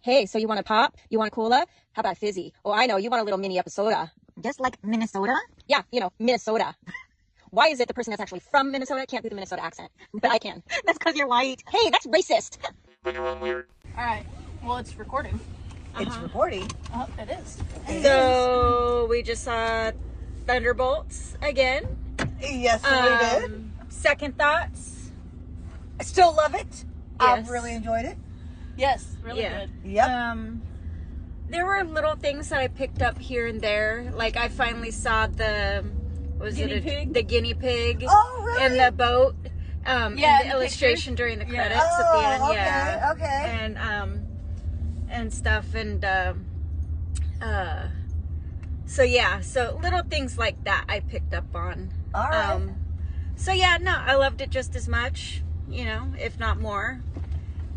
Hey, so you want a pop? You want a cola? How about a fizzy? Oh, I know, you want a little Minniepisoda. Just like Minnesota? Yeah, Minnesota. Why is it the person that's actually from Minnesota can't do the Minnesota accent? But I can. That's because you're white. Hey, that's racist. Alright, well, it's recording. It's recording. Oh, it is. So, we just saw Thunderbolts again. Yes, we did. Second thoughts? I still love it. Yes. I've really enjoyed it. Yes, really Yeah. good. Yep. There were little things that I picked up here and there. Like, I finally saw the guinea pig Oh, really? in the boat. Yeah, and the the illustration during the credits Oh, at the end. okay, Yeah. okay. And stuff. And, so yeah, so little things like that I picked up on. All right. So yeah, no, I loved it just as much, if not more.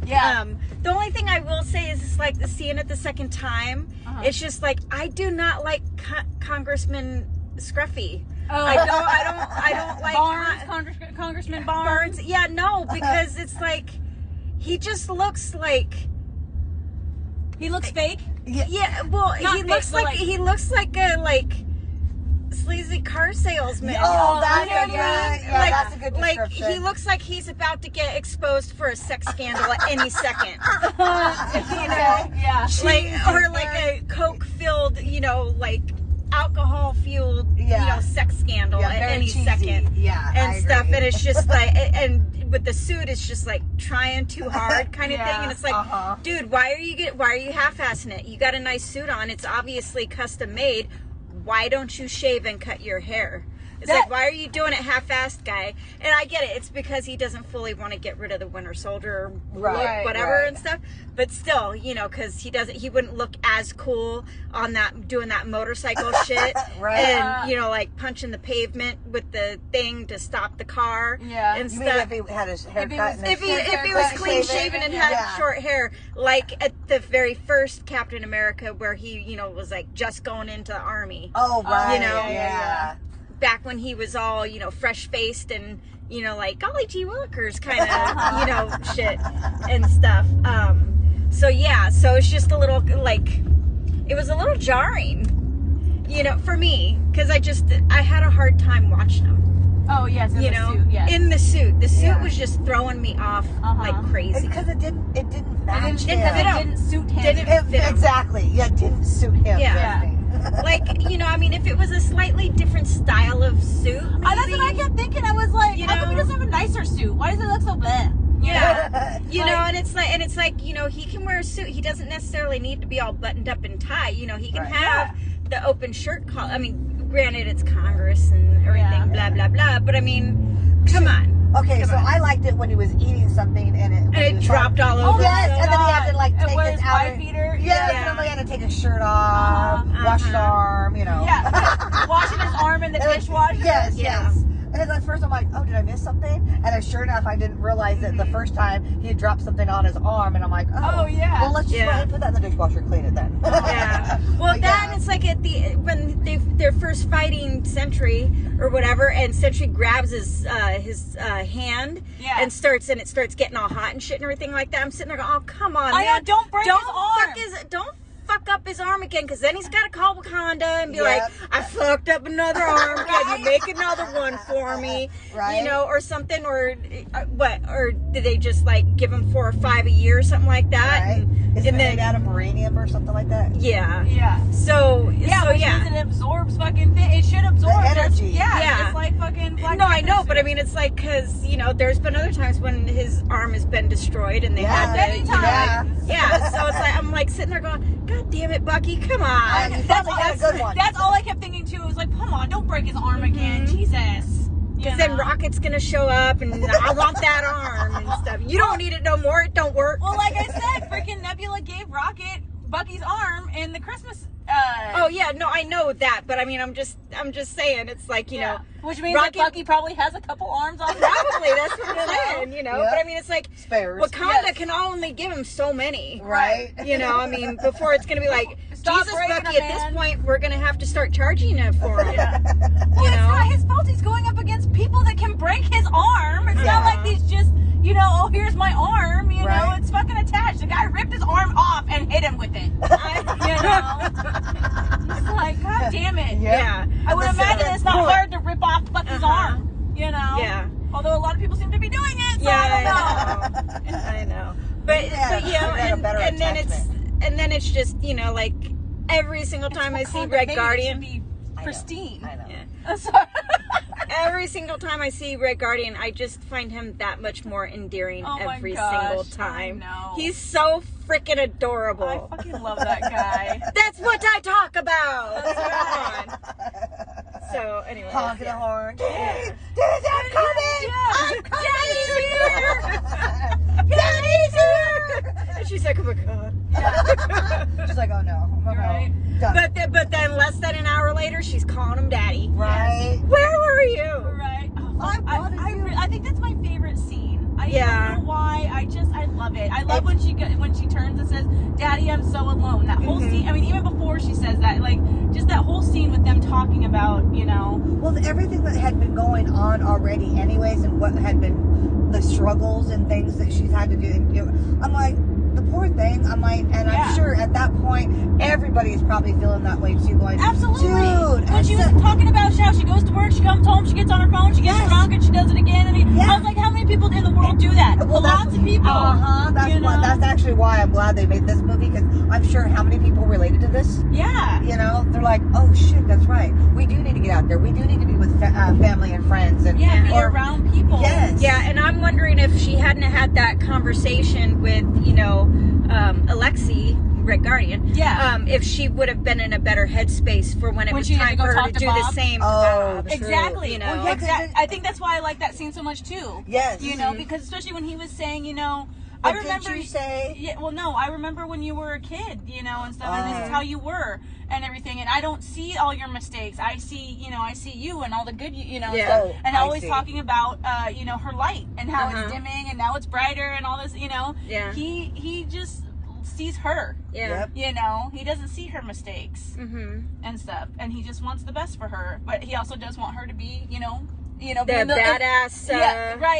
Yeah. The only thing I will say is it's like seeing it the second time. It's just like I do not like Congressman Scruffy. Oh, I don't like Barnes, Congressman Barnes. Yeah, no, because it's like he just looks like He looks fake. yeah. Well, Not he fake, looks but like he looks like a sleazy car salesman. Oh, that's You know what I mean? yeah, that's a good Like description. he looks like he's about to get exposed for a sex scandal at any second. Yeah. Or like a coke-filled, like alcohol-fueled, sex scandal Yeah, at very any cheesy. second. Yeah, And I stuff, agree. and it's just like, and with the suit, it's just like trying too hard kind of thing, and it's like, dude, why are you half-assing it? You got a nice suit on. It's obviously custom made. Why don't you shave and cut your hair? It's like, why are you doing it half-assed, guy? And I get it. It's because he doesn't fully want to get rid of the Winter Soldier look, whatever, and stuff. But still, because he wouldn't look as cool on doing that motorcycle shit. Right. And, like punching the pavement with the thing to stop the car. Yeah. And You stuff. mean if he had his hair cut? If he was clean shaven and had short hair, like at the very first Captain America, where he, was like just going into the army. Oh, right. yeah. Back when he was all, fresh faced and, like golly gee willikers kind of, shit and stuff. So yeah, so it's just a little it was a little jarring, for me, because I had a hard time watching him. Oh yes, in the suit. Yes. In the suit. The suit was just throwing me off like crazy. Because it didn't match him. Because it didn't suit him. Didn't fit him. Exactly. Yeah, it didn't suit him. Yeah. Trust me. If it was a slightly different style of suit, maybe, That's what I kept thinking. I was like, how come he doesn't have a nicer suit? Why does it look so blah? Yeah, and it's like, he can wear a suit. He doesn't necessarily need to be all buttoned up and tight. He can have the open shirt collar. I mean, granted, it's Congress and everything, blah blah blah. But I mean, come on. Okay, so I liked it when he was eating something and it dropped all over. Yes, and then he had to take wear his his outer. wife beater. Yes, and then he had to take his shirt off, wash his arm, Yeah, washing his arm in the dishwasher. Yes, Yeah. yes. And then at first I'm like, oh, did I miss something? And sure enough, I didn't realize it the first time he had dropped something on his arm, and I'm like, Oh, yeah. well, let's just go ahead and put that in the dishwasher and clean it then. Yeah. Well, But it's like when they're first fighting Sentry or whatever, and Sentry grabs his hand and it starts getting all hot and shit and everything like that. I'm sitting there going, oh, come on, man. Don't break his arm. Don't fuck up his arm again, because then he's got to call Wakanda and be like, I fucked up another arm. Can you make another one for me? Right. Or something, or what? Or did they just give him 4 or 5 a year or something like that? Right. Is it And made out of uranium or something like that? Yeah. So which means it absorbs fucking thing. It should absorb the energy. Yeah. It's like fucking Black No, I Panther know, suit. but I mean, it's like, because, there's been other times when his arm has been destroyed and they had to, many times. so it's like, I'm like sitting there going, God damn it, Bucky, come on. That's a good one. That's all I kept thinking too. It was like, come on, don't break his arm again, Jesus. Because then Rocket's going to show up and I want that arm and stuff. You don't need it no more. It don't work. Well, like I said, freaking Nebula gave Rocket Bucky's arm in the Christmas. Oh yeah, no, I know that, but I mean, I'm just saying, it's like, know, which means Rocket, that Bucky probably has a couple arms on. Probably, that's what I'm saying, But I mean, it's like spares. Wakanda can only give him so many, right? I mean, before it's gonna be like, Stop Jesus, breaking Bucky, him, at this man. point, we're gonna have to start charging him for it. Well, it's not his fault. He's going up against people that can break his arm. It's not like these just, oh, here's my arm. It's fucking attached. The guy ripped his arm off and hit him with it. You know? It's like, God damn it. Yeah. I would imagine it's not hard to rip off Bucky's arm. You know? Yeah. Although a lot of people seem to be doing it, so I don't know. I know. But you know, and then it's just, you know, like every single time I see Red Guardian, be pristine. I know. Yeah. Every single time I see Red Guardian, I just find him that much more endearing every single time. I know. He's so freaking adorable. I fucking love that guy. That's what I talk about. Come on. So anyway, honking the horn. Yeah. Daddy, I'm coming! I'm coming! Daddy's here! And she's like, oh my god. Yeah. She's like, oh no. Oh, right. no. But then less than an hour later, she's calling him daddy. Right. Where were you? Right. Oh, I I think that's my favorite scene. I Yeah. don't know why. I love it. I love when she turns and says, "Daddy, I'm so alone." That whole scene. I mean, even before she says that, like, just that whole scene with them talking about, you know. Well, everything that had been going on already, anyways, and what had been the struggles and things that she's had to do. I'm like, the poor thing. I'm like, and I'm sure at that point, everybody is probably feeling that way too. Going, Absolutely. Dude, when she was talking about how she goes to work, she comes home, she gets on her phone, she gets drunk, and she does it again. And I was like, how many people in the world do that? Well, lots of people. That's actually why I'm glad they made this movie, because I'm sure how many people related to this. Yeah. You know, they're like, oh shit, that's right. We do need to get out there. We do need to be with family and friends and be around people. Yes. Yeah, and I'm wondering if she hadn't had that conversation with, you know, Alexei, Red Guardian. Yeah. If she would have been in a better headspace for when it was time for her to do the same. Exactly. You know. Well, yeah, I think that's why I like that scene so much too. Yes. You know, because especially when he was saying, you know, What I remember. did you say? Yeah. Well, no, I remember when you were a kid, you know, and stuff, and this is how you were and everything. And I don't see all your mistakes. I see, you know, I see you and all the good, you know, stuff. And always talking about, you know, her light and how it's dimming and now it's brighter and all this, you know. Yeah. He just sees her. Yeah. You know, he doesn't see her mistakes and stuff, and he just wants the best for her. But he also does want her to be, you know, the badass,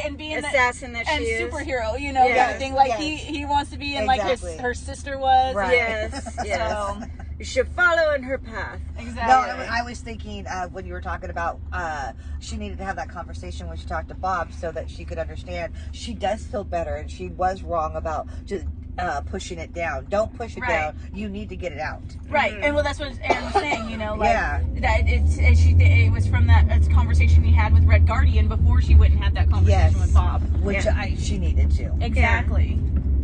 and being assassin that she is, superhero, you know, kind of thing. Like he wants to be in like her sister was. Right. Yes. So you should follow in her path. Exactly. No, I was thinking when you were talking about she needed to have that conversation when she talked to Bob so that she could understand she does feel better and she was wrong about just pushing it down. Don't push it down. You need to get it out. Right. And well, that's what Aaron was saying, you know, like that it was from that conversation he had with Red Guardian before she went and had that conversation with Bob. Which she needed to. Exactly.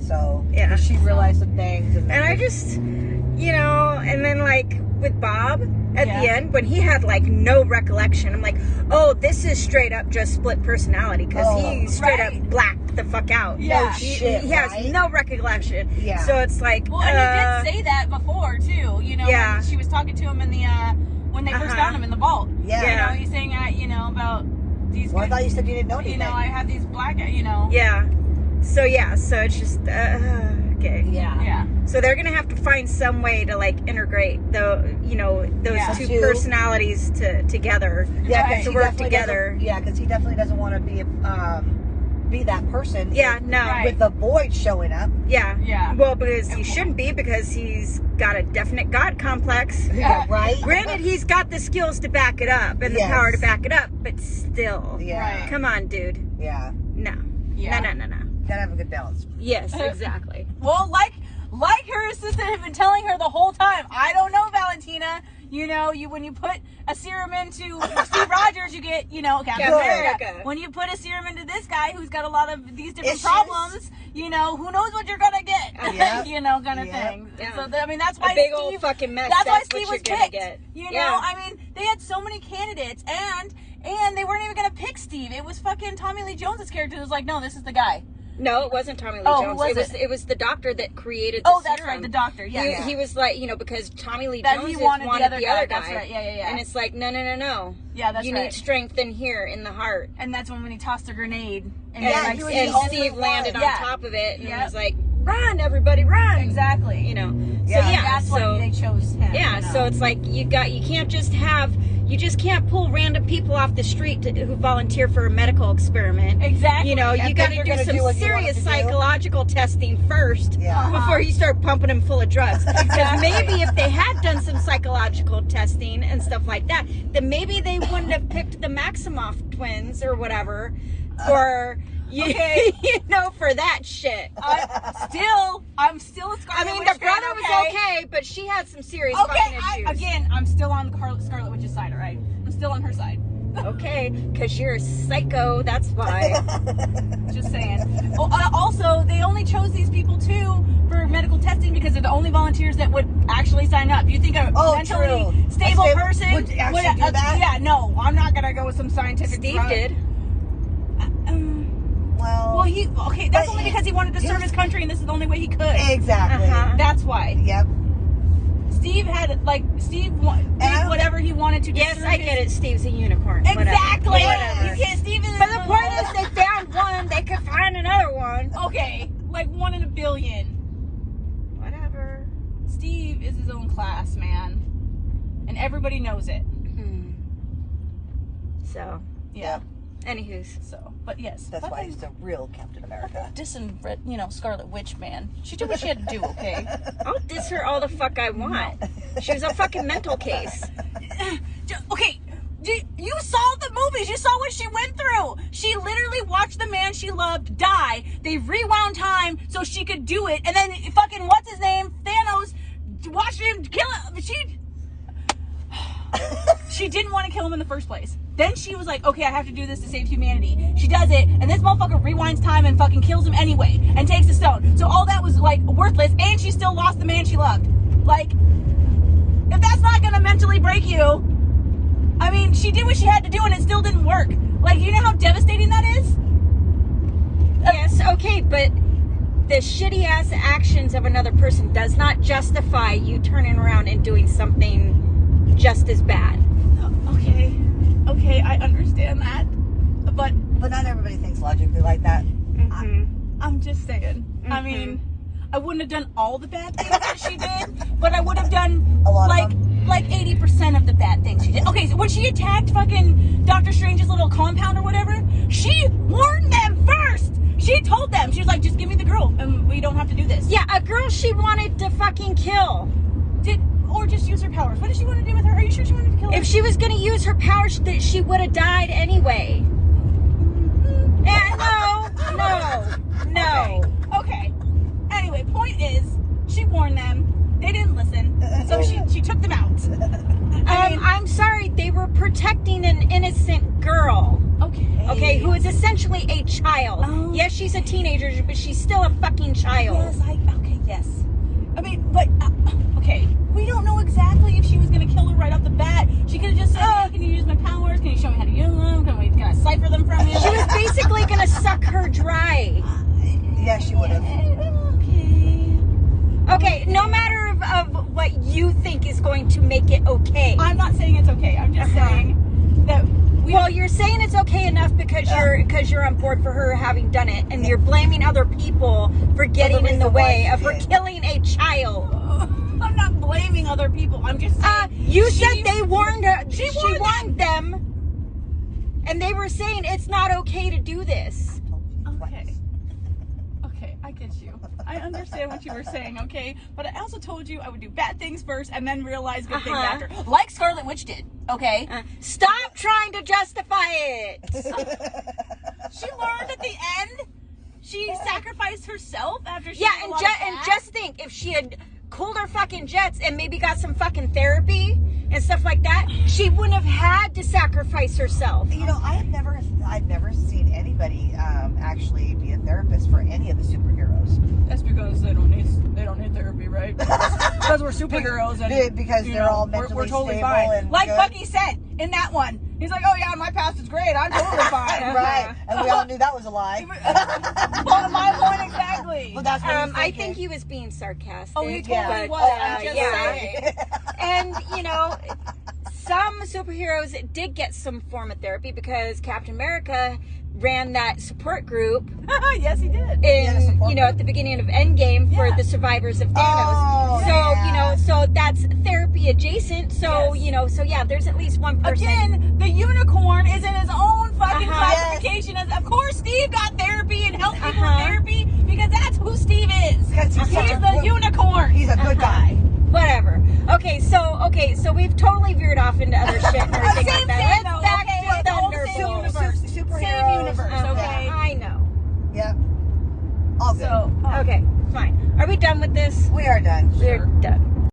So she realized some things. And I just, you know, and then like with Bob at the end when he had like no recollection, I'm like, oh, this is straight up just split personality because he straight up blacked the fuck out. Yeah. He has no recollection. Yeah. So it's like, well, and he did say that before too. You know, when she was talking to him in the when they first found him in the vault. Yeah. You know, he's saying you know, about these. Well, I thought you said you didn't know anything. You know, I have these black. You know. Yeah. So so it's just okay. Yeah. So they're gonna have to find some way to like integrate those two personalities together. Yeah, to work together. Yeah, because he definitely doesn't want to be that person. Yeah, no. With the void showing up. Yeah. Yeah. Well, because he shouldn't be, because he's got a definite God complex. Yeah, right. Granted, he's got the skills to back it up and the power to back it up, but still. Yeah. Come on, dude. Yeah. No. Yeah. No. Gotta have a good balance. Yes, exactly. Well, like her assistant had been telling her the whole time, I don't know, Valentina. You know, when you put a serum into Steve Rogers, you get, you know, Captain America. When you put a serum into this guy who's got a lot of these different problems, you know, who knows what you're gonna get? You know, kind of thing. Yeah. So I mean, that's why a big old fucking mess. That's why Steve was picked. You know, I mean, they had so many candidates, and they weren't even gonna pick Steve. It was fucking Tommy Lee Jones's character. It was like, no, this is the guy. No, it wasn't Tommy Lee Jones. It was the doctor that created the serum. That's right, the doctor. Yeah, he was like, you know, because Tommy Lee that Jones wanted the other guy. guy. That's right. Yeah. And it's like, no. Yeah, that's you need strength in here, in the heart. And that's when he tossed a grenade. And Steve landed on top of it, and he was like, run, everybody, run. Exactly. You know. Yeah. So that's why they chose him. Yeah. You know? So it's like you can't just have You just can't pull random people off the street who volunteer for a medical experiment. Exactly. You know, you got to do some serious psychological testing first before you start pumping them full of drugs. Because maybe if they had done some psychological testing and stuff like that, then maybe they wouldn't have picked the Maximoff twins or whatever for... you know, for that shit. I'm still a Scarlet Witch. The brother was okay, but she had some serious fucking issues. I'm still on the Scarlet Witch's side, alright? I'm still on her side. Okay, because you're a psycho, that's why. Just saying. Also, they only chose these people too for medical testing because they're the only volunteers that would actually sign up. You think a mentally stable person would actually do that? Yeah, no, I'm not gonna go with some scientific Steve did. Well, that's only because he wanted to serve his country, and this is the only way he could. Exactly. That's why. Yep. Steve did whatever he wanted to. Yes, I get it. Steve's a unicorn. Exactly. Whatever. You can't. Steve is. But the point is, they found one. They could find another one. Okay, like 1 in a billion. Whatever. Steve is his own class, man, and everybody knows it. So. Yeah. Anywho's. So, but yes. That's why he's the real Captain America. Dissing, Scarlet Witch, man. She did what she had to do, okay? I'll diss her all the fuck I want. She was a fucking mental case. Okay, you saw the movies. You saw what she went through. She literally watched the man she loved die. They rewound time so she could do it. And then fucking, what's his name? Thanos watched him kill him. She didn't want to kill him in the first place. Then she was like, okay, I have to do this to save humanity. She does it, and this motherfucker rewinds time and fucking kills him anyway, and takes the stone. So all that was, worthless, and she still lost the man she loved. If that's not gonna mentally break you, she did what she had to do, and it still didn't work. You know how devastating that is? Yes, okay, but the shitty-ass actions of another person does not justify you turning around and doing something just as bad. Okay, I understand that, but not everybody thinks logically like that. I'm just saying. I wouldn't have done all the bad things that she did, but I would have done a lot of them. 80% of the bad things she did. Okay, so when she attacked fucking Doctor Strange's little compound or whatever, she warned them first. She told them, she was like, just give me the girl and we don't have to do this. Yeah, a girl she wanted to fucking kill. Or just use her powers. What did she want to do with her? Are you sure she wanted to kill her? If she was going to use her powers, she would have died anyway. No. Okay. Anyway, point is, she warned them. They didn't listen. So she took them out. I'm sorry. They were protecting an innocent girl. Okay, who is essentially a child. Oh. Yes, she's a teenager, but she's still a fucking child. Yes. Okay. We don't know exactly if she was going to kill her right off the bat. She could have just said, hey, can you use my powers? Can you show me how to use them? Can I cipher them from you? She was basically going to suck her dry. Yeah, she would have. Okay, no matter of what you think is going to make it okay. I'm not saying it's okay. I'm just saying that you're saying it's okay enough because you're on board for her having done it, and you're blaming other people for getting in the way of her killing a child. I'm not blaming other people. I'm just saying. You said they warned her. She warned them, and they were saying it's not okay to do this. Okay, I get you. I understand what you were saying, okay? But I also told you I would do bad things first and then realize good things after. Like Scarlet Witch did, okay? Stop trying to justify it. She learned at the end. She sacrificed herself after she and just think, if she had cooled her fucking jets and maybe got some fucking therapy and stuff like that, she wouldn't have had to sacrifice herself. I've never seen anybody actually be a therapist for any of the superheroes. That's because they don't need therapy, right? Because we're superheroes and because they're all mentally we're totally stable fine. and like good. Bucky said in that one. He's like, oh yeah, my past is great. I'm totally fine. Right. And we all knew that was a lie. My point exactly. Well, that's what I think he was being sarcastic. Oh, he totally was. I'm just saying. And, some superheroes did get some form of therapy because Captain America ran that support group. Yes, he did. At the beginning of Endgame for the survivors of Thanos. So that's therapy adjacent. So there's at least one person. Again, the unicorn is in his own fucking classification. As of course, Steve got therapy and helped people with therapy because that's who Steve is. Because he's the unicorn. He's a good guy. Whatever. Okay, so we've totally veered off into other shit and everything like that. Let's back to Thunderbolts. Same universe. Okay. I know. Yep. All good. So, okay, fine. Are we done with this? We are done. We're done.